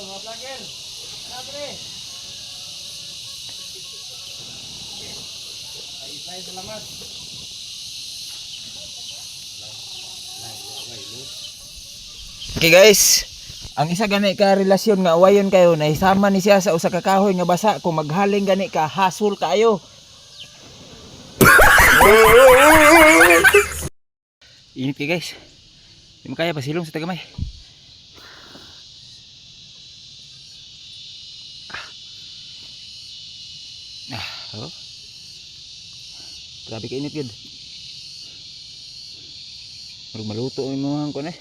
mga vlogger. Ano pre? Ay, isay salamat. Okay guys, ang isa gani ka relasyon nga awayon kayo na isama ni siya sa usa ka kahoy nga basa kung maghaling gani ka hasul kaayo. Init kay guys. Di mo kaya pasilong sa tagamay. Oh. Grabe ka init gid. Murag maluto ang mga kon eh.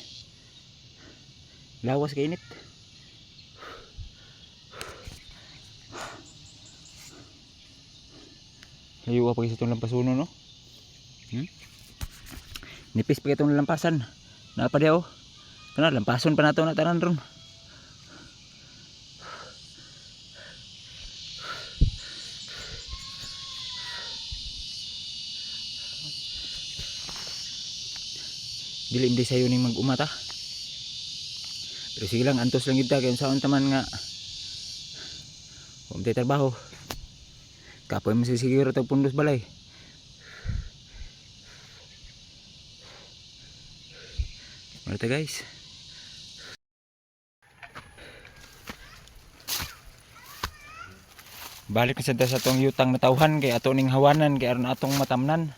Lawas ka init. Layo pa kasi itong lampasuno no. Nipis pa itong lampasan. Napa diya oh. Kana lampason pa nato na tanan ron. Dili hindi sayo ning mag-umata. Pero sige lang, antos lang kita kaya saan taman nga huwag tayo trabaho. Kapoy mo siguro ito pundos balay. Marita guys. Balik na sa atong yutang na tawhan kay ato ning hawanan kay aron atong matamnan.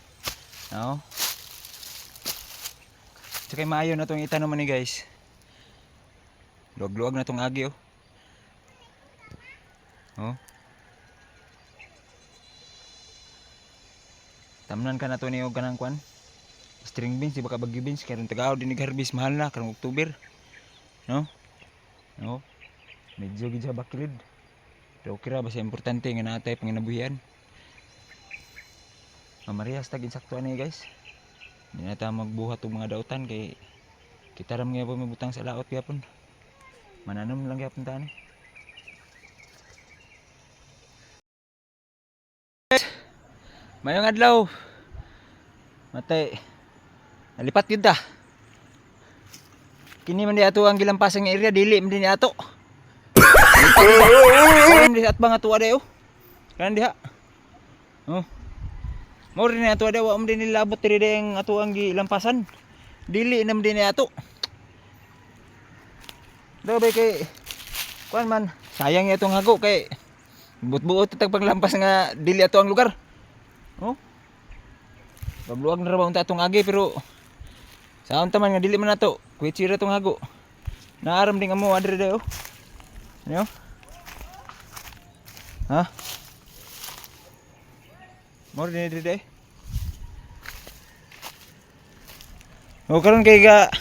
No? Sakay maayo na itong itanom ni guys. Luwag-luwag na itong agi oh. Oh. Tamnan ka na ito niyo ganang kwan. String beans, di ba kabagi beans. Karon tagaw din nag-harvest mahal na karong October. No? No? Medyo gid sa bakilid. Pero okay ra basta importante nga natay panginabuhian. Mamarihas tag insaktuan ni guys. Hindi na tayo magbuhat og mga dautan kay kita ram nga po mabutang sa laot gyapon. Mananom lang gyapon ta ni. Mayong adlaw. Matay. Nalipat gyud ta. Kini man di ato ang gilampasang nga area dili man din ato. Karon di at mga tuwa dayo. Kan diha. Oh. Mo rin ato daw wa man din nilabot diri ang ato ang gilampasan. Dili nam din ato. Daw ba kay kuan man sayang itong hago kay buot-buot tag paglampas nga dili ato ang lugar. Oh. Pagluwag na ra ba unta atong agi pero saon taman nga dili man nato kuitsira tong hago. Naaram ding amo adre dayo. Ano? Ha? More din diri day. O karon kay ga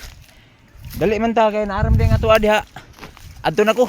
dali man ta kay naaram din ato adha. Adto nako.